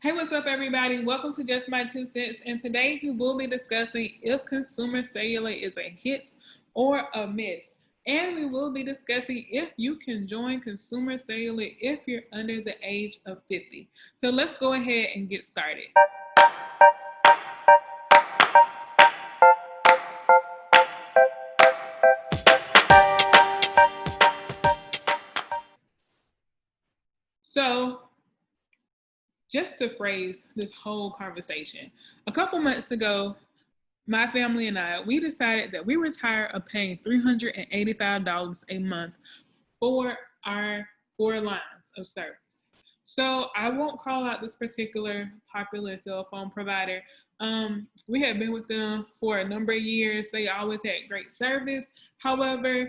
Hey, what's up, everybody? Welcome to Just My Two Cents. And today we will be discussing if consumer cellular is a hit or a miss. And we will be discussing if you can join consumer cellular if you're under the age of 50. So let's go ahead and get started. So, just to phrase this whole conversation, a couple months ago, my family and I, we decided that we were tired of paying $385 a month for our 4 lines of service. So I won't call out this particular popular cell phone provider. We had been with them for a number of years. They always had great service. However,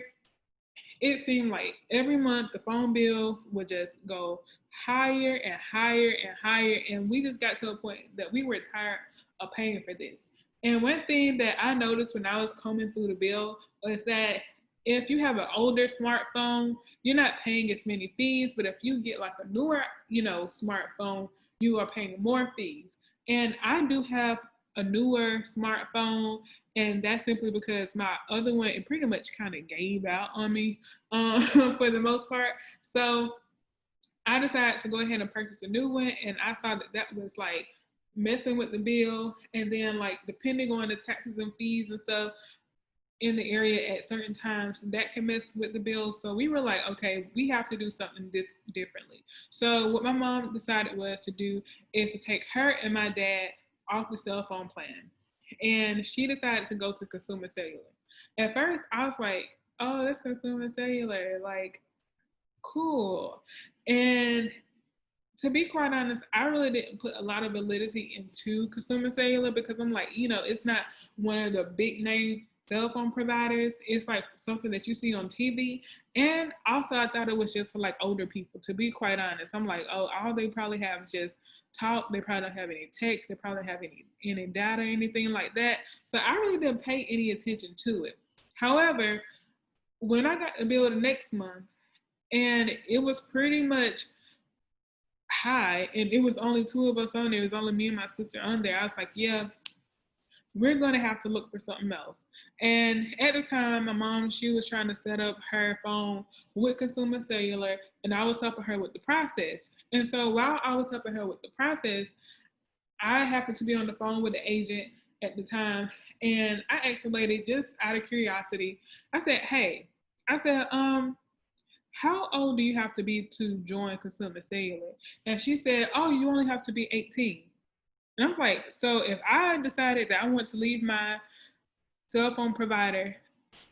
it seemed like every month the phone bill would just go higher and higher and higher. And we just got to a point that we were tired of paying for this. And one thing that I noticed when I was combing through the bill was that if you have an older smartphone, you're not paying as many fees. But if you get like a newer, smartphone, you are paying more fees. And I do have a newer smartphone, and that's simply because my other one it pretty much kind of gave out on me for the most part. So I decided to go ahead and purchase a new one, and I saw that that was like messing with the bill, and then like depending on the taxes and fees and stuff in the area at certain times that can mess with the bill. So we were like, okay, we have to do something differently. So what my mom decided was to do is to take her and my dad off the cell phone plan, and she decided to go to consumer cellular. At first I was like, oh, that's consumer cellular, like cool. And to be quite honest, I really didn't put a lot of validity into consumer cellular because I'm like, it's not one of the big name cell phone providers. It's like something that you see on TV. And also, I thought it was just for like older people, to be quite honest. I'm like, oh, all they probably have is just talk. They probably don't have any text. They probably have any data or anything like that. So I really didn't pay any attention to it. However, when I got the bill the next month, and it was pretty much high, and it was only two of us on there. It was only me and my sister on there. I was like, yeah, we're gonna have to look for something else. And at the time, my mom, she was trying to set up her phone with consumer cellular, and I was helping her with the process. And so while I was helping her with the process, I happened to be on the phone with the agent at the time, and I asked the lady just out of curiosity. I said, hey, I said, how old do you have to be to join consumer cellular? And she said, oh, you only have to be 18. And I'm like, so if I decided that I want to leave my cell phone provider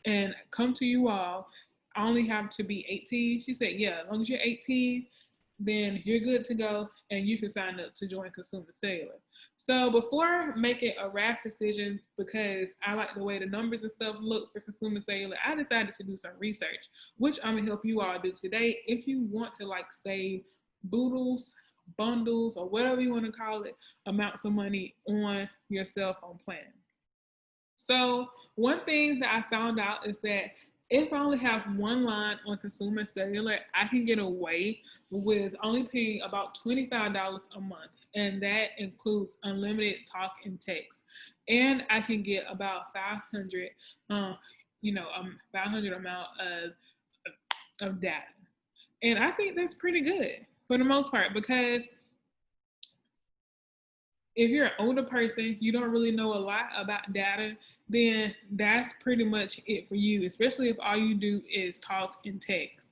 and come to you all, I only have to be 18. She said, yeah, as long as you're 18, then you're good to go and you can sign up to join consumer cellular. So before making a rash decision, because I like the way the numbers and stuff look for consumer cellular, I decided to do some research, which I'm gonna help you all do today. If you want to like save boodles, bundles, or whatever you want to call it, amounts of money on your cell phone plan. So one thing that I found out is that if I only have one line on consumer cellular, I can get away with only paying about $25 a month. And that includes unlimited talk and text. And I can get about 500, 500 amount of data. And I think that's pretty good for the most part, because if you're an older person, you don't really know a lot about data, then that's pretty much it for you, especially if all you do is talk and text.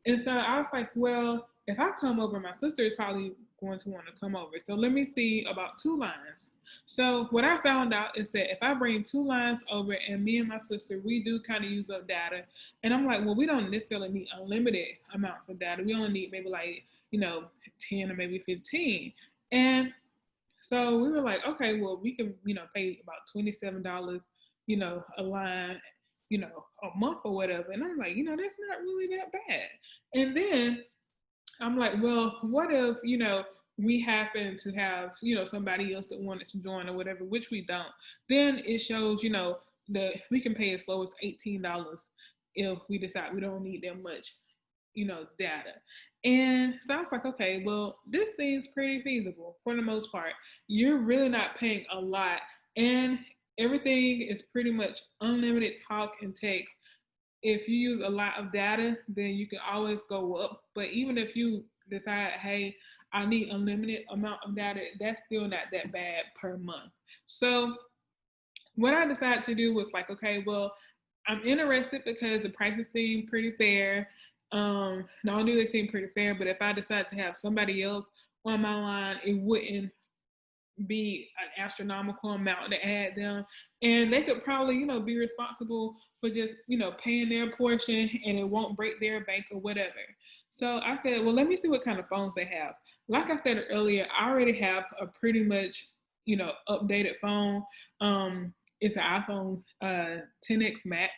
And so I was like, well, if I come over, my sister is probably going to want to come over. So let me see about 2 lines. So what I found out is that if I bring 2 lines over and me and my sister, we do kind of use up data. And I'm like, well, we don't necessarily need unlimited amounts of data. We only need maybe like, 10 or maybe 15. And so we were like, okay, well, we can, pay about $27, a line, a month or whatever. And I'm like, that's not really that bad. And then I'm like, well, what if, we happen to have, somebody else that wanted to join or whatever, which we don't. Then it shows, that we can pay as low as $18 if we decide we don't need that much. data. And so I was like, okay, well, this seems pretty feasible for the most part. You're really not paying a lot, and everything is pretty much unlimited talk and text. If you use a lot of data, then you can always go up. But even if you decide, hey, I need unlimited amount of data, that's still not that bad per month. So what I decided to do was like, okay, well, I'm interested because the prices seem pretty fair. Not only do they seem pretty fair, but if I decide to have somebody else on my line, it wouldn't be an astronomical amount to add them, and they could probably be responsible for just paying their portion, and it won't break their bank or whatever. So I said, well, let me see what kind of phones they have. Like I said earlier, I already have a pretty much updated phone. It's an iPhone 10x Max.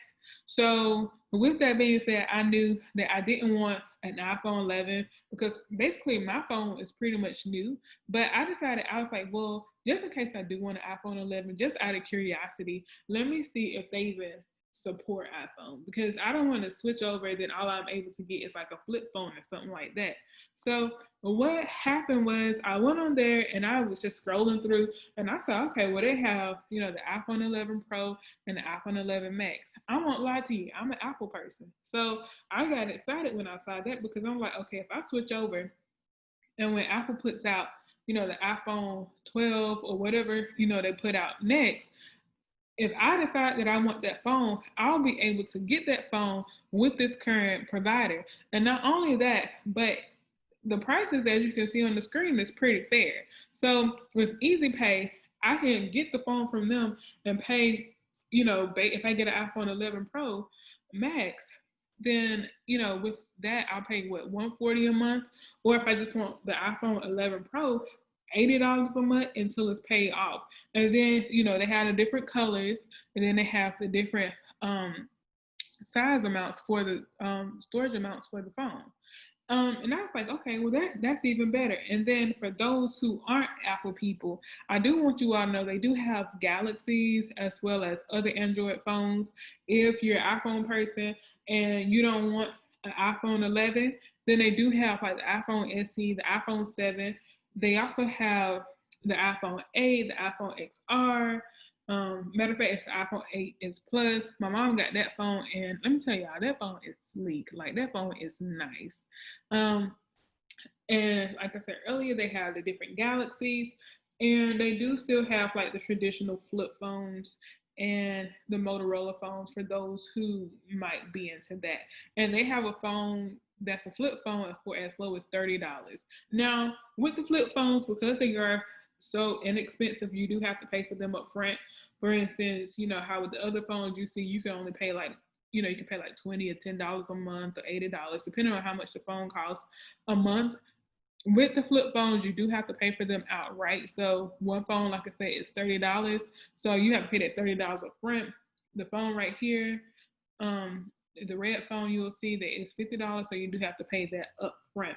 So with that being said, I knew that I didn't want an iPhone 11 because basically my phone is pretty much new. But I decided, I was like, well, just in case I do want an iPhone 11, just out of curiosity, let me see if they even support iPhone, because I don't want to switch over, then all I'm able to get is like a flip phone or something like that. So what happened was I went on there and I was just scrolling through, and I saw, okay, well, they have, the iPhone 11 Pro and the iPhone 11 Max. I won't lie to you, I'm an Apple person. So I got excited when I saw that, because I'm like, okay, if I switch over and when Apple puts out, the iPhone 12 or whatever, they put out next, if I decide that I want that phone, I'll be able to get that phone with this current provider. And not only that, but the prices, as you can see on the screen, is pretty fair. So with Easy Pay, I can get the phone from them and pay, if I get an iPhone 11 Pro Max, then, with that, I'll pay what, 140 a month? Or if I just want the iPhone 11 Pro, $80 a month until it's paid off. And then, they have the different colors, and then they have the different size amounts for the storage amounts for the phone. And I was like, okay, well, that's even better. And then for those who aren't Apple people, I do want you all to know they do have Galaxies as well as other Android phones. If you're an iPhone person and you don't want an iPhone 11, then they do have like the iPhone SE, the iPhone 7. They also have the iPhone 8, the iPhone XR. Matter of fact, it's the iPhone 8s Plus. My mom got that phone, and let me tell y'all, that phone is sleek. Like, that phone is nice. Um, and like I said earlier, they have the different Galaxies, and they do still have like the traditional flip phones and the Motorola phones for those who might be into that. And they have a phone that's a flip phone for as low as $30. Now, with the flip phones, because they are so inexpensive, you do have to pay for them up front. For instance, how with the other phones you see, you can only pay like, you can pay like $20 or $10 a month or $80, depending on how much the phone costs a month. With the flip phones, you do have to pay for them outright. So one phone, like I said, is $30. So you have to pay that $30 up front. The phone right here, the red phone, you'll see that it's $50. So you do have to pay that up front.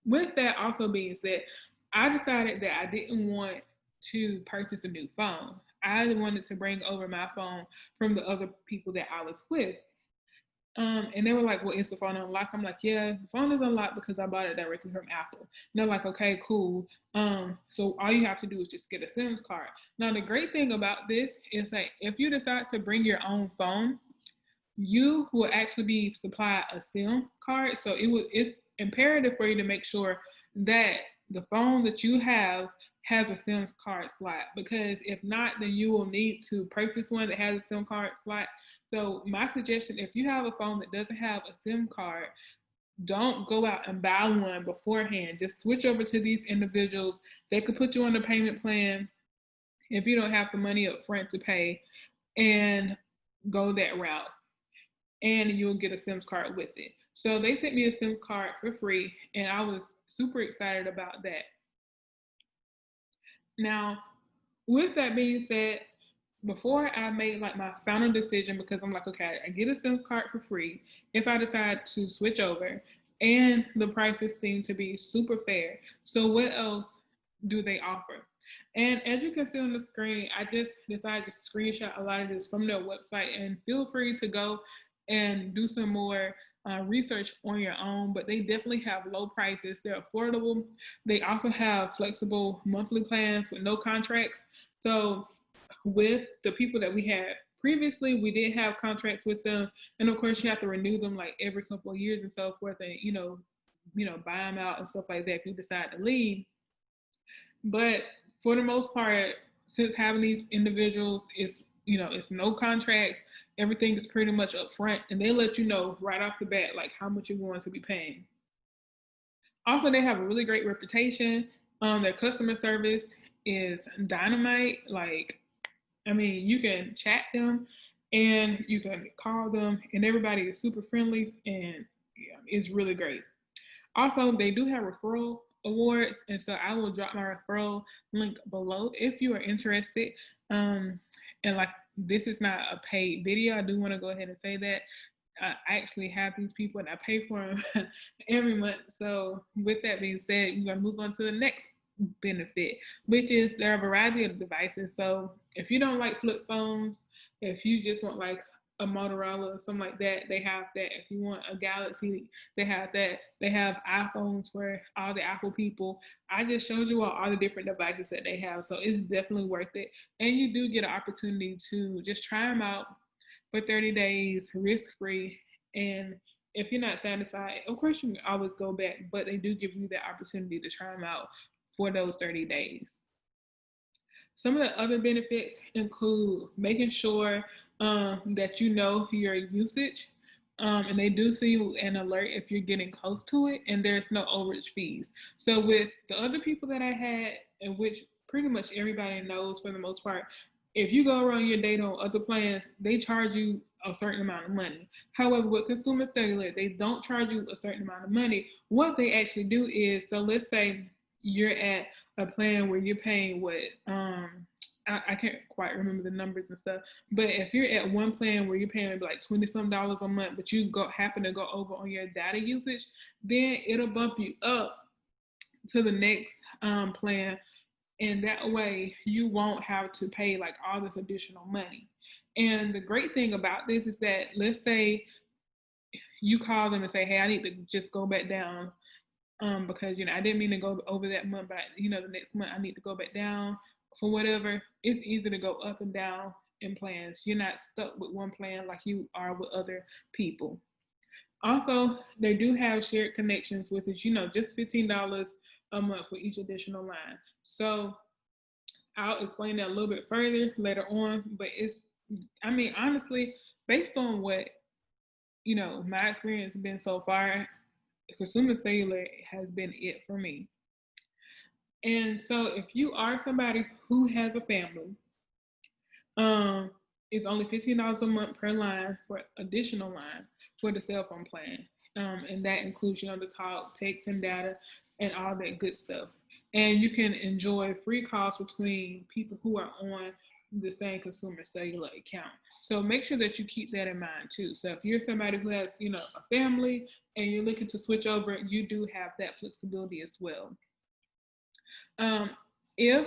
With that also being said, I decided that I didn't want to purchase a new phone. I wanted to bring over my phone from the other people that I was with. And they were like, well, is the phone unlocked? I'm like, yeah, the phone is unlocked because I bought it directly from Apple. And they're like, okay, cool. So all you have to do is just get a SIM card. Now, the great thing about this is that if you decide to bring your own phone, you will actually be supplied a SIM card. So it's imperative for you to make sure that the phone that you have has a SIM card slot, because if not, then you will need to purchase one that has a SIM card slot. So my suggestion, if you have a phone that doesn't have a SIM card, don't go out and buy one beforehand. Just switch over to these individuals. They could put you on a payment plan if you don't have the money up front to pay, and go that route. And you'll get a SIM card with it. So they sent me a SIM card for free, and I was super excited about that. Now, with that being said, before I made like my final decision, because I'm like, okay, I get a SIM card for free if I decide to switch over, and the prices seem to be super fair. So what else do they offer? And as you can see on the screen, I just decided to screenshot a lot of this from their website, and feel free to go and do some more research on your own, but they definitely have low prices. They're affordable. They also have flexible monthly plans with no contracts. So with the people that we had previously, we did have contracts with them, and of course you have to renew them like every couple of years and so forth, and buy them out and stuff like that if you decide to leave. But for the most part, since having these individuals is, it's no contracts, everything is pretty much upfront, and they let you know right off the bat like how much you're going to be paying. Also, they have a really great reputation. Their customer service is dynamite. Like, I mean, you can chat them and you can call them, and everybody is super friendly, and yeah, it's really great. Also, they do have referral awards, and so I will drop my referral link below if you are interested. And like, this is not a paid video. I do want to go ahead and say that. I actually have these people and I pay for them every month. So, with that being said, we're going to move on to the next benefit, which is there are a variety of devices. So, if you don't like flip phones, if you just want like a Motorola or something like that, they have that. If you want a Galaxy, they have that. They have iPhones for all the Apple people. I just showed you all the different devices that they have, so it's definitely worth it. And you do get an opportunity to just try them out for 30 days, risk free. And if you're not satisfied, of course you can always go back, but they do give you the opportunity to try them out for those 30 days. Some of the other benefits include making sure that you know your usage, and they do see an alert if you're getting close to it, and there's no overage fees. So with the other people that I had, and which pretty much everybody knows for the most part, if you go around your data on other plans, they charge you a certain amount of money. However, with Consumer Cellular, they don't charge you a certain amount of money. What they actually do is, so let's say you're at a plan where you're paying what I can't quite remember the numbers and stuff, but if you're at one plan where you're paying maybe like 20 some dollars a month, but you happen to go over on your data usage, then it'll bump you up to the next plan, and that way you won't have to pay like all this additional money. And the great thing about this is that, let's say you call them and say, hey, I need to just go back down, because I didn't mean to go over that month, but the next month I need to go back down for whatever. It's easy to go up and down in plans. You're not stuck with one plan like you are with other people. Also, they do have shared connections, with it, just $15 a month for each additional line. So I'll explain that a little bit further later on, but honestly, based on what my experience has been so far, Consumer Cellular has been it for me. And so if you are somebody who has a family, um, it's only $15 a month per line for additional line for the cell phone plan. And that includes, the talk, text, and data, and all that good stuff. And you can enjoy free calls between people who are on the same Consumer Cellular account. So make sure that you keep that in mind too. So if you're somebody who has, a family and you're looking to switch over, you do have that flexibility as well. If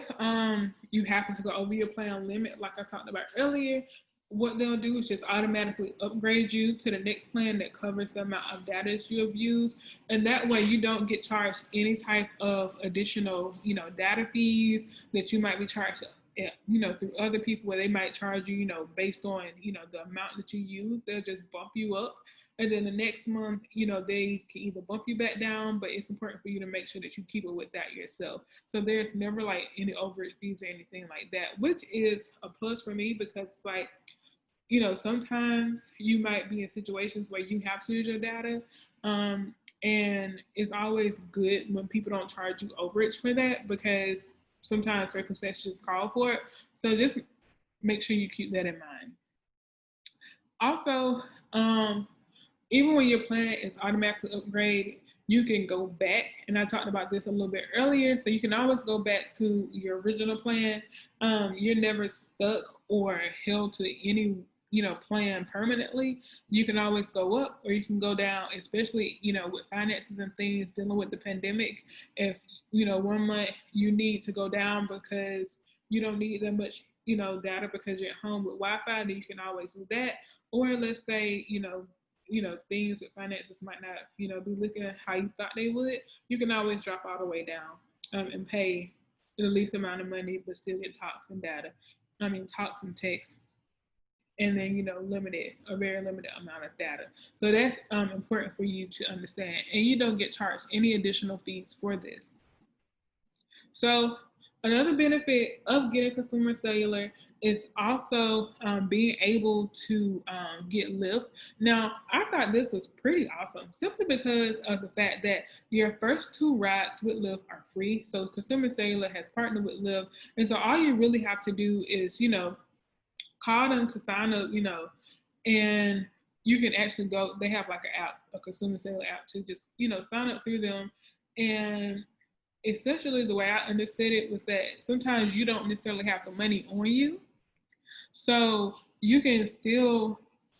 you happen to go over your plan limit, like I talked about earlier, what they'll do is just automatically upgrade you to the next plan that covers the amount of data you have used. And that way you don't get charged any type of additional, data fees that you might be charged, through other people, where they might charge you, based on, the amount that you use. They'll just bump you up. And then the next month, they can either bump you back down, but it's important for you to make sure that you keep it with that yourself. So there's never like any overage fees or anything like that, which is a plus for me, because like, sometimes you might be in situations where you have to use your data. And it's always good when people don't charge you overage for that, because sometimes circumstances just call for it. So just make sure you keep that in mind. Also, even when your plan is automatically upgraded, you can go back. And I talked about this a little bit earlier. So you can always go back to your original plan. You're never stuck or held to any, plan permanently. You can always go up or you can go down, especially, with finances and things dealing with the pandemic. If, 1 month you need to go down because you don't need that much, data because you're at home with Wi-Fi, then you can always do that. Or let's say, things with finances might not, be looking at how you thought they would, you can always drop all the way down and pay the least amount of money, but still get talks and data. Talks and text, and then a very limited amount of data. So that's important for you to understand, and you don't get charged any additional fees for this. So another benefit of getting consumer cellular is also being able to get Lyft. Now, I thought this was pretty awesome simply because of the fact that your first 2 rides with Lyft are free. So consumer cellular has partnered with Lyft, and so all you really have to do is call them to sign up, and you can actually go. They have like an app, a consumer cellular app, to just sign up through them. And essentially, the way I understood it was that sometimes you don't necessarily have the money on you, so you can still,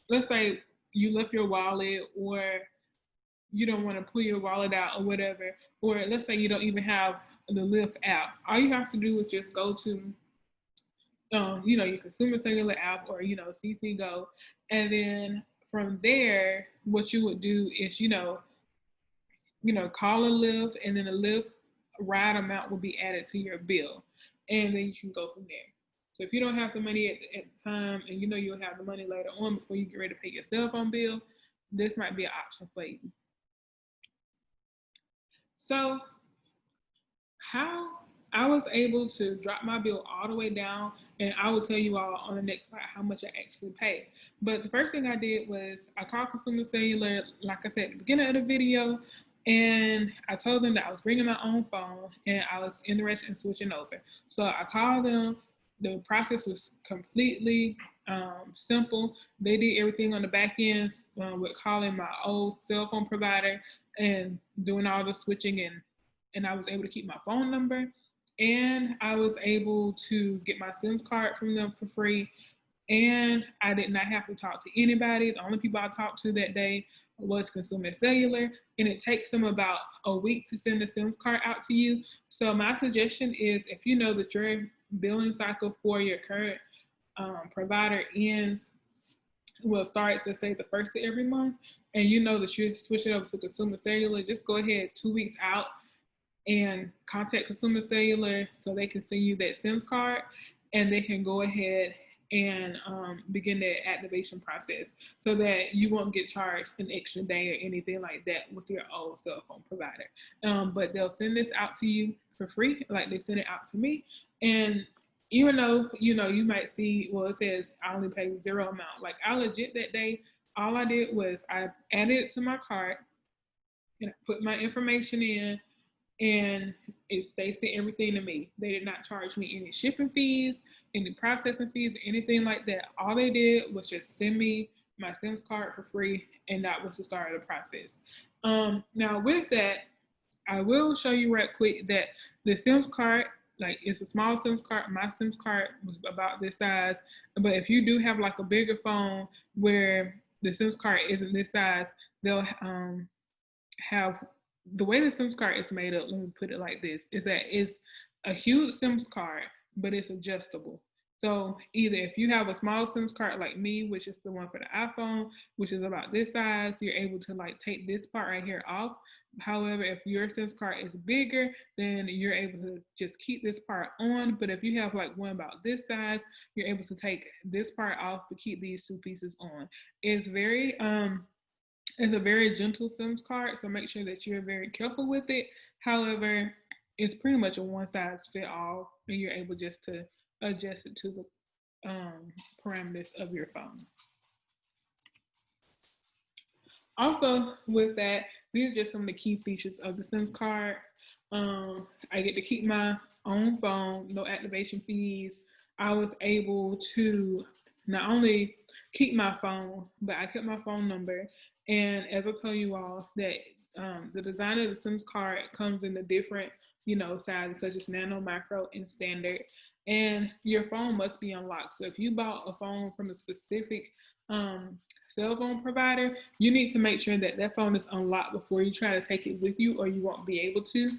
let's say you left your wallet, or you don't want to pull your wallet out or whatever, or let's say you don't even have the Lyft app. All you have to do is just go to your consumer cellular app, or CC Go, and then from there, what you would do is call a Lyft, and then a Lyft ride amount will be added to your bill, and then you can go from there. So if you don't have the money at the time, and you'll have the money later on before you get ready to pay your cell phone bill, this might be an option for you. So how I was able to drop my bill all the way down, and I will tell you all on the next slide how much I actually paid. But the first thing I did was I called Consumer Cellular, like I said at the beginning of the video, and I told them that I was bringing my own phone and I was interested in switching over. So I called them. The process was completely simple. They did everything on the back end with calling my old cell phone provider and doing all the switching, and I was able to keep my phone number, and I was able to get my SIM card from them for free, and I did not have to talk to anybody. The only people I talked to that day was Consumer Cellular, and it takes them about a week to send the SIM card out to you. So my suggestion is, if you know that your billing cycle for your current provider starts, let's say, the first of every month, and you know that you're switching over to Consumer Cellular, just go ahead 2 weeks out and contact Consumer Cellular so they can send you that SIM card, and they can go ahead and begin the activation process, so that you won't get charged an extra day or anything like that with your old cell phone provider. But they'll send this out to you for free, like they sent it out to me. And even though you might see, well, it says I only paid zero amount. Like, I legit that day, all I did was I added it to my cart and I put my information in, and they sent everything to me. They did not charge me any shipping fees, any processing fees, or anything like that. All they did was just send me my SIM card for free, and that was the start of the process. Now with that, I will show you right quick that the SIM card, like, it's a small SIM card. My SIM card was about this size, but if you do have like a bigger phone where the SIM card isn't this size, they'll have, the way the SIM card is made up, let me put it like this, is that it's a huge SIM card, but it's adjustable. So either if you have a small SIM card like me, which is the one for the iPhone, which is about this size, you're able to like take this part right here off. However, if your SIM card is bigger, then you're able to just keep this part on. But if you have like one about this size, you're able to take this part off but keep these 2 pieces on. It's a very gentle SIM card, so make sure that you're very careful with it. However, it's pretty much a one size fit all, and you're able just to adjust it to the parameters of your phone. Also, with that, these are just some of the key features of the SIM card. I get to keep my own phone, no activation fees. I was able to not only keep my phone, but I kept my phone number. And as I told you all, that the design of the SIM card comes in the different, sizes, such as nano, micro, and standard. And your phone must be unlocked. So if you bought a phone from a specific cell phone provider, you need to make sure that that phone is unlocked before you try to take it with you, or you won't be able to.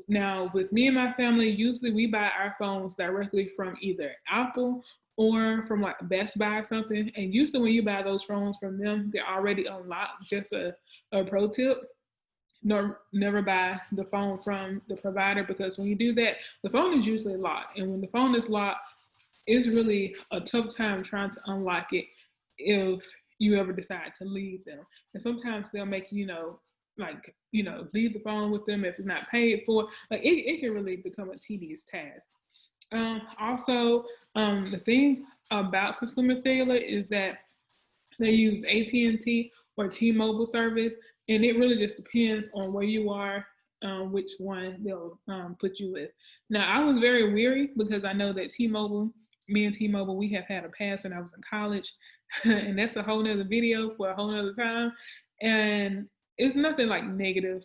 Now, with me and my family, usually we buy our phones directly from either Apple or from like Best Buy or something. And usually when you buy those phones from them, they're already unlocked. Just a pro tip. No, never buy the phone from the provider, because when you do that, the phone is usually locked. And when the phone is locked, it's really a tough time trying to unlock it if you ever decide to leave them. And sometimes they'll make leave the phone with them if it's not paid for. Like it can really become a tedious task. Also, the thing about consumer cellular is that they use AT&T or T-Mobile service, and it really just depends on where you are, which one they'll put you with. Now, I was very weary because I know that me and T-Mobile, we have had a past when I was in college, and that's a whole nother video for a whole nother time. And it's nothing like negative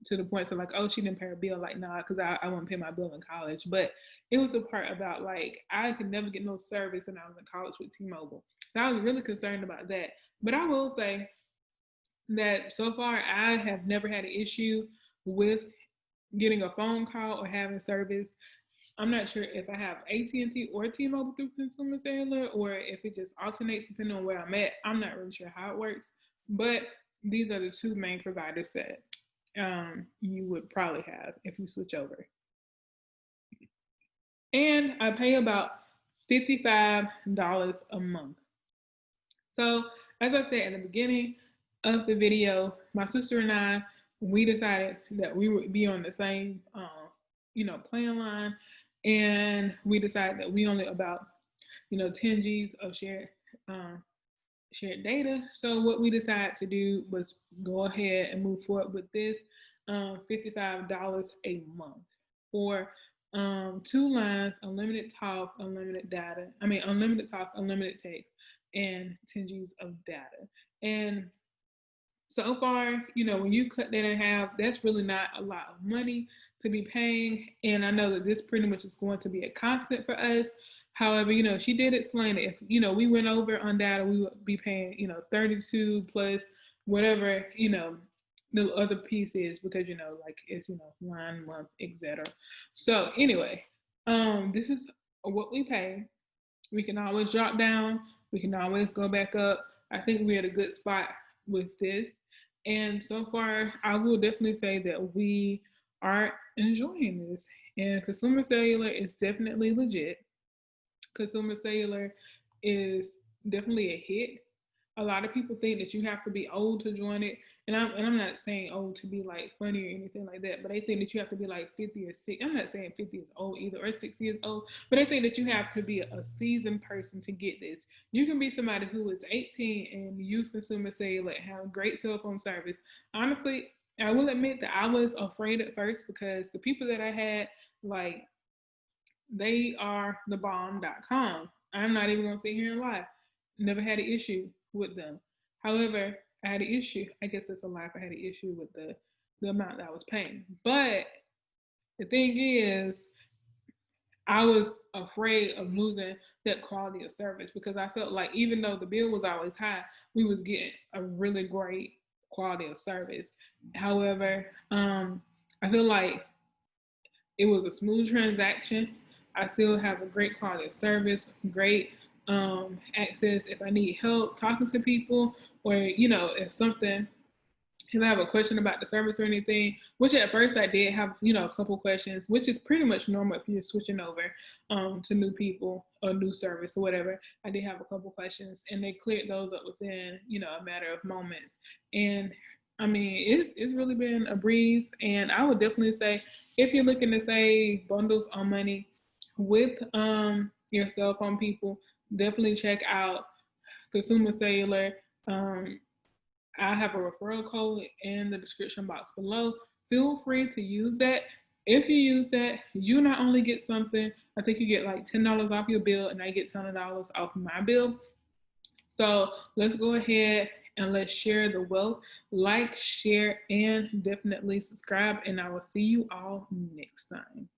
to the point of like, oh, she didn't pay her bill. Like, nah, because I wouldn't pay my bill in college. But it was a part about like, I could never get no service when I was in college with T-Mobile. So I was really concerned about that. But I will say that so far I have never had an issue with getting a phone call or having service. I'm not sure if I have AT&T or T-Mobile through Consumer Cellular, or if it just alternates depending on where I'm at. I'm not really sure how it works, but these are the two main providers that you would probably have if you switch over. And I pay about $55 a month. So, as I said in the beginning of the video, my sister and I, we decided that we would be on the same, plan line, and we decided that we only about, 10 G's of shared data. So what we decided to do was go ahead and move forward with this $55 a month for 2 lines, unlimited talk, unlimited data. Unlimited talk, unlimited text, and 10 G's of data. And so far, when you cut that in half, that's really not a lot of money to be paying. And I know that this pretty much is going to be a constant for us. However, she did explain that if, we went over on data, we would be paying, 32 plus whatever, the other piece is, because, it's, 1 month, etc. So anyway, this is what we pay. We can always drop down. We can always go back up. I think we're at a good spot with this. And so far, I will definitely say that we are enjoying this. And Consumer Cellular is definitely legit. Consumer Cellular is definitely a hit. A lot of people think that you have to be old to join it. And I'm not saying old to be like funny or anything like that, but they think that you have to be like 50 or 60. I'm not saying 50 is old either, or 60 years old, but they think that you have to be a seasoned person to get this. You can be somebody who is 18 and use Consumer Cellular and have great cell phone service. Honestly, I will admit that I was afraid at first, because the people that I had, like, they are the bomb.com. I'm not even going to sit here and lie. Never had an issue with them. However, I had an issue. I guess it's a lie. I had an issue with the amount that I was paying. But the thing is, I was afraid of losing that quality of service, because I felt like even though the bill was always high, we was getting a really great quality of service. However, I feel like it was a smooth transaction. I still have a great quality of service, great access if I need help talking to people, or if I have a question about the service or anything, which at first I did have, a couple questions, which is pretty much normal if you're switching over to new people or new service or whatever. I did have a couple questions, and they cleared those up within, a matter of moments. And it's really been a breeze. And I would definitely say, if you're looking to save bundles on money with your cell phone people, definitely check out Consumer Cellular. I have a referral code in the description box below. Feel free to use that. If you use that, you not only get something, I think you get like $10 off your bill, and I get $10 off my bill. So let's go ahead and let's share the wealth. Like, share, and definitely subscribe. And I will see you all next time.